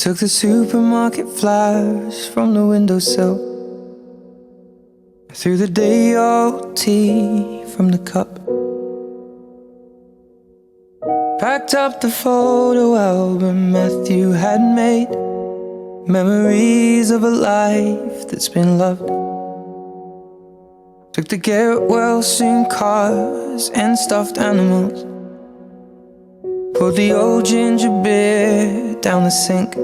took the supermarket flowers from the windowsill. I threw the day old tea from the cup. Packed up the photo album Matthew had made, memories of a life that's been loved. Took the get well soon cars and stuffed animals. Poured the old ginger beer down the sink.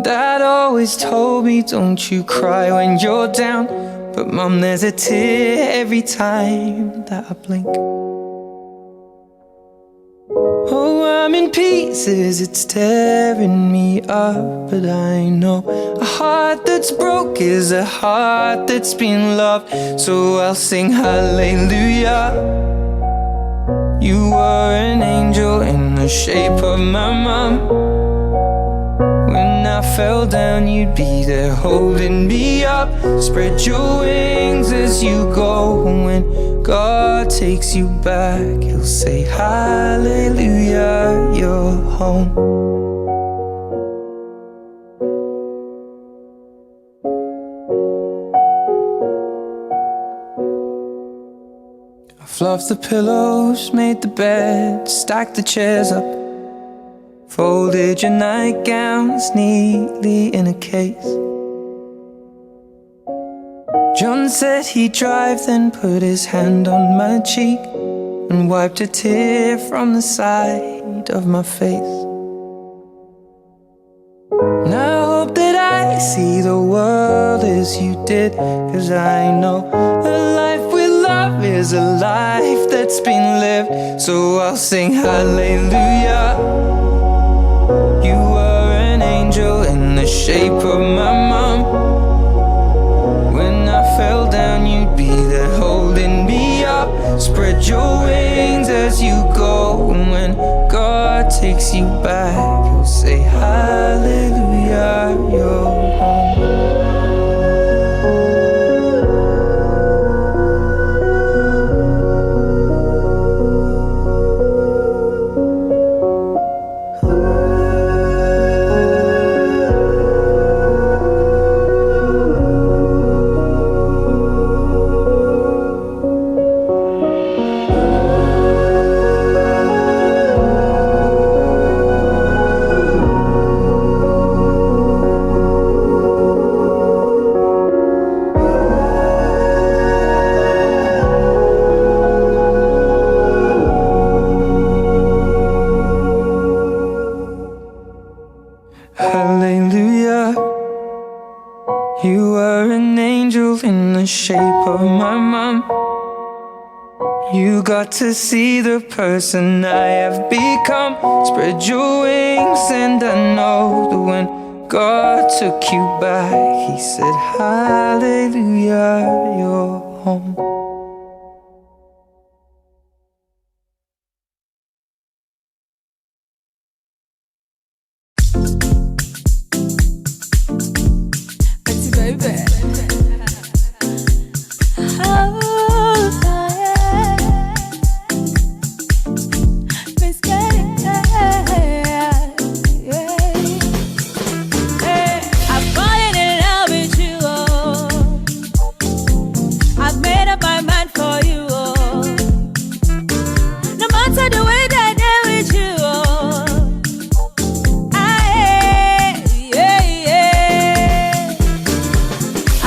Dad always told me, don't you cry when you're down, but Mum, there's a tear every time that I blink. Oh, I'm in pieces, it's tearing me up, but I know a heart that's broke is a heart that's been loved. So I'll sing hallelujah. You were an angel in the shape of my mum. When I fell down, you'd be there holding me up. Spread your wings as you go. When God takes you back, He'll say hallelujah, you're home. Fluffed the pillows, made the bed, stacked the chairs up, folded your nightgowns neatly in a case. John said he'd drive, then put his hand on my cheek and wiped a tear from the side of my face. And I hope that I see the world as you did, 'cause I know a life with love is a life that's been lived. So I'll sing hallelujah. You were an angel in the shape of my mum. When I fell down, you'd be there holding me up. Spread your wings as you go. And when God takes you back, He'll say hallelujah, you're home. Hallelujah. You were an angel in the shape of my mum. You got to see the person I have become. Spread your wings and I know that when God took you back, He said hallelujah, you're home. I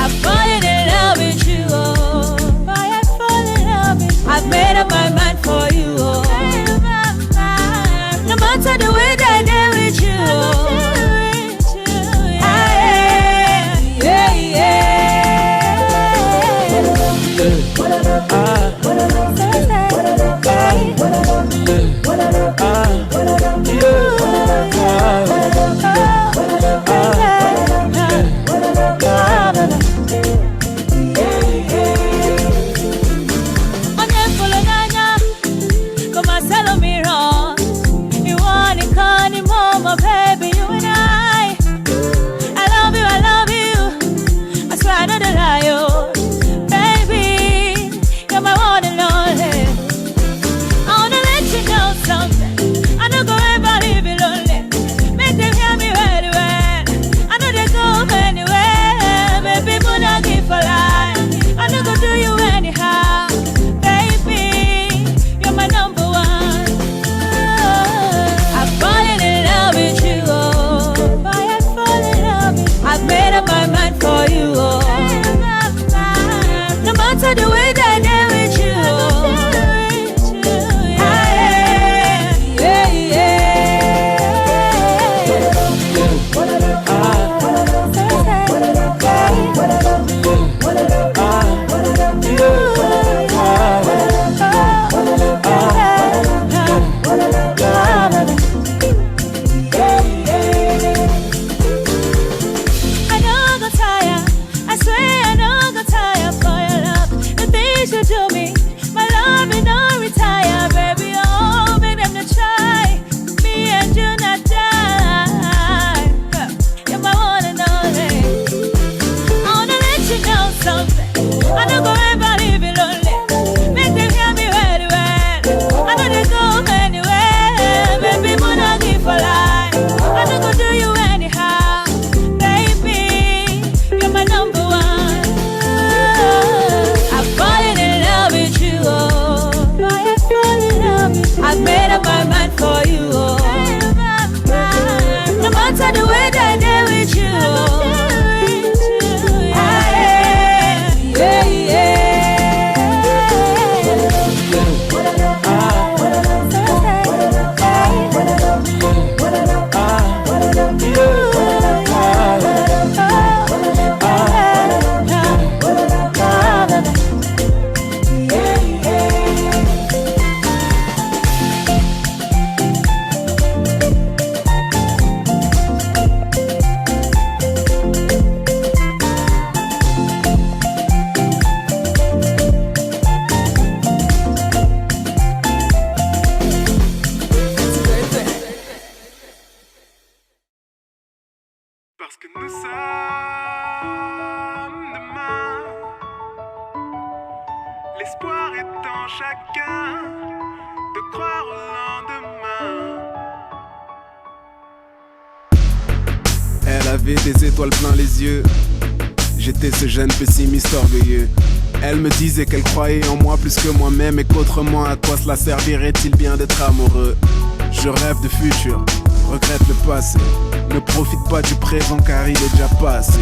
chacun de croire au lendemain. Elle avait des étoiles plein les yeux. J'étais ce jeune pessimiste orgueilleux. Elle me disait qu'elle croyait en moi plus que moi-même et qu'autrement à quoi cela servirait-il bien d'être amoureux. Je rêve de futur, regrette le passé. Ne profite pas du présent car il est déjà passé.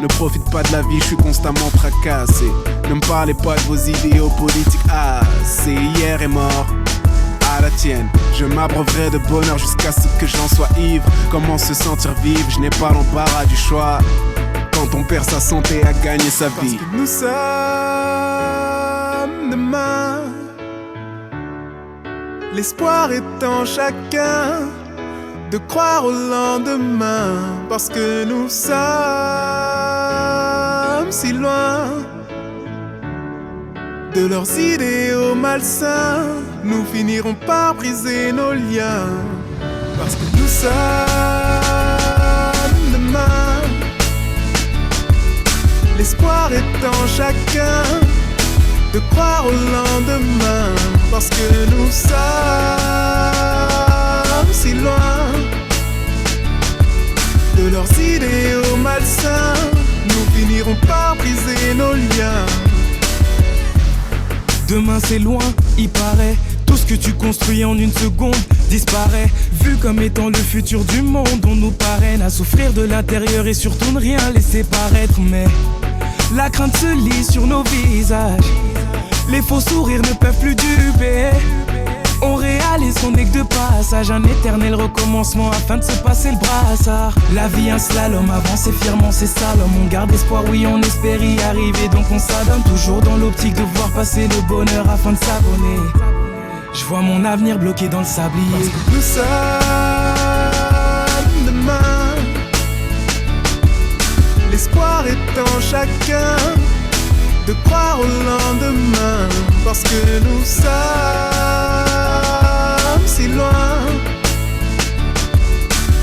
Ne profite pas de la vie, je suis constamment tracassé. Ne me parlez pas de vos idéaux politiques. Ah, c'est hier est mort. À la tienne, je m'abreuverai de bonheur jusqu'à ce que j'en sois ivre. Comment se sentir vivre, je n'ai pas l'embarras du choix. Quand on perd sa santé à gagner sa vie. Parce que nous sommes demain. L'espoir est en chacun de croire au lendemain. Parce que nous sommes si loin de leurs idéaux malsains. Nous finirons par briser nos liens. Parce que nous sommes demain. L'espoir est en chacun de croire au lendemain. Parce que nous sommes si loin de leurs idéaux malsains. Nous finirons par briser nos liens. Demain c'est loin, il paraît. Tout ce que tu construis en une seconde disparaît. Vu comme étant le futur du monde, on nous parraine à souffrir de l'intérieur et surtout ne rien laisser paraître. Mais la crainte se lit sur nos visages. Les faux sourires ne peuvent plus duper. On réalise qu'on n'est que de passage. Un éternel recommencement afin de se passer le brassard. La vie un slalom, avancer fièrement c'est slalom. On garde espoir, oui on espère y arriver. Donc on s'adonne toujours dans l'optique de voir passer le bonheur afin de s'abonner. Je vois mon avenir bloqué dans le sablier. Parce que nous sommes demain. L'espoir est en chacun de croire au lendemain. Parce que nous sommes si loin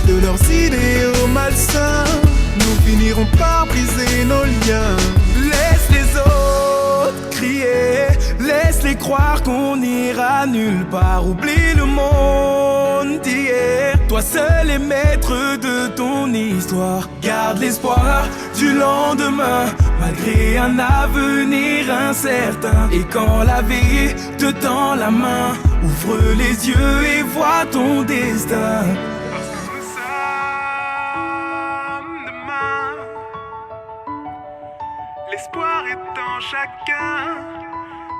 de leurs idéaux malsains. Nous finirons par briser nos liens. Laisse les autres crier, laisse-les croire qu'on n'ira nulle part. Oublie le monde d'hier. Toi seul est maître de ton histoire. Garde l'espoir du lendemain, malgré un avenir incertain. Et quand la vie te tend la main, ouvre les yeux et vois ton destin. Parce que nous sommes demain. L'espoir est en chacun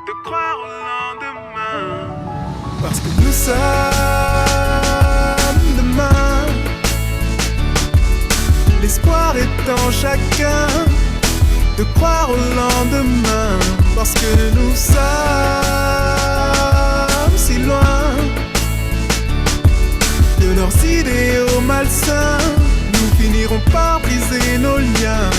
de croire au lendemain. Parce que nous sommes demain. L'espoir est en chacun de croire au lendemain. Parce que nous sommes si loin de leurs idéaux malsains. Nous finirons par briser nos liens.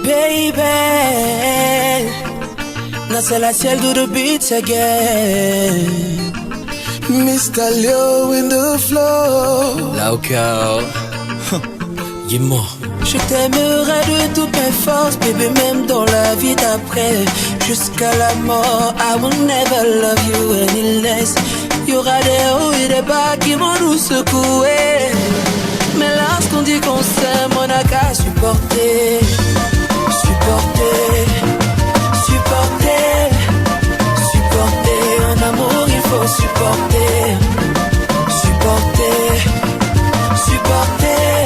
Baby, now c'est la ciel do the beats again. Mr. Leo in the flow. Là au cœur, dis-moi. Je t'aimerai de toutes mes forces, bébé, même dans la vie d'après. Jusqu'à la mort, I will never love you any less. Y'aura des hauts et des bas qui vont nous secouer. Mais lorsqu'on dit qu'on s'aime, on n'a qu'à supporter. Supporter, supporter, supporter. En amour il faut supporter. Supporter, supporter,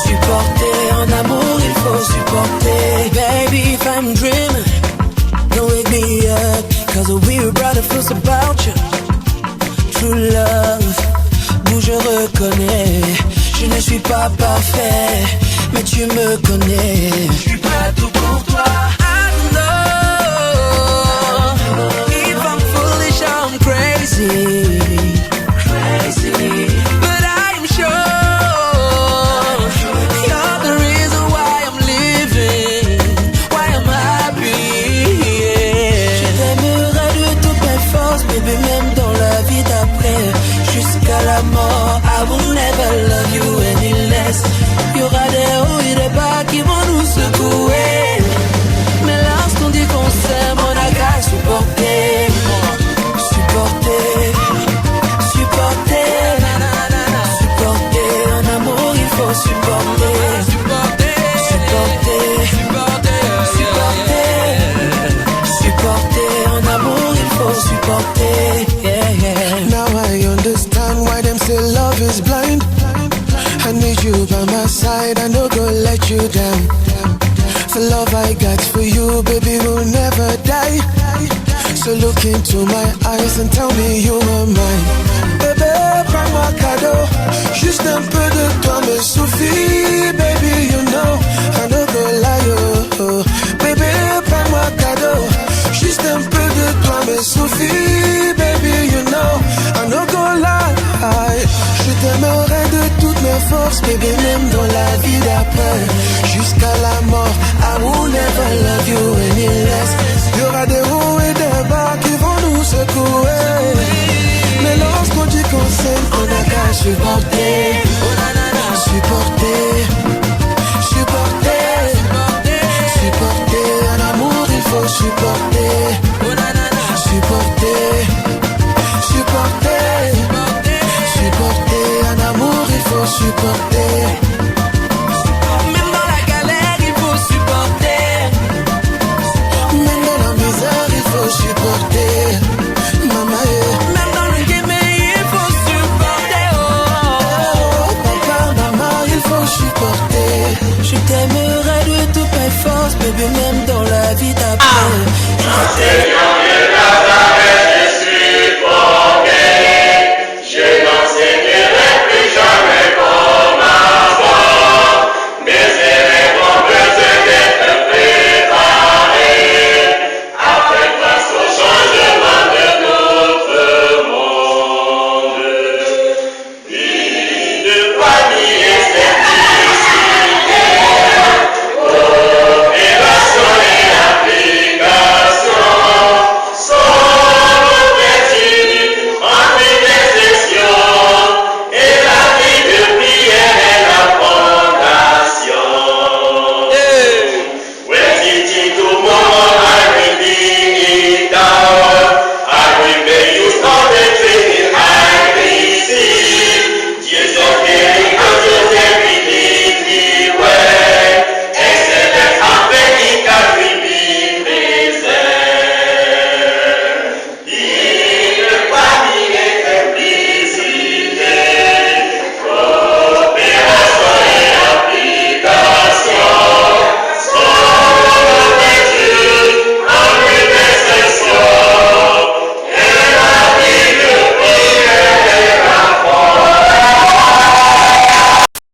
supporter. En amour il faut supporter. Baby if I'm dreaming, don't wake me up. Cause we were brother feels about you. True love, d'où je reconnais. Je ne suis pas parfait, mais tu me connais. Je suis prêt à tout pour toi. I know crazy, crazy. But I'm sure you're the reason why I'm living, why I'm happy. Yeah. Je t'aimerai de toutes mes forces, bébé, même dans la vie d'après, jusqu'à la mort. I will never love you any less. Y aura des hauts et des bas qui vont nous secouer, mais lorsqu'on dit qu'on s'aime, on a qu'à supporter, supporter, supporter, supporter. En amour il faut supporter, supporter, supporter, supporter. En amour il faut supporter. Yeah, yeah. Now I understand why them say love is blind. I need you by my side, I no go let you down. The love I got for you, baby, will never die. So look into my eyes and tell me you are mine. Bébé, prends-moi cadeau, juste un peu de toi me suffit. Baby, you know, I no go lie, oh. Bébé, prends-moi cadeau, juste un peu de toi me suffit. Baby, you know, I no go lie. Je t'aimerai de toutes mes forces, baby, même dans la vie d'après, jusqu'à la mort. I will never love you any less. Il y aura des hauts et des bas qui vont nous secouer, mais lorsqu'on dit qu'on s'aime, on a qu'à supporter, supporter, supporter, supporter. En amour il faut supporter, supporter, supporter, supporter. En amour il faut supporter. Même dans la galère il faut supporter, Même dans la misère il faut supporter. Maman, même dans le game il faut supporter. Oh, papa, maman, il faut supporter. je t'aimerai de toutes mes forces, bébé, même dans la vie d'après.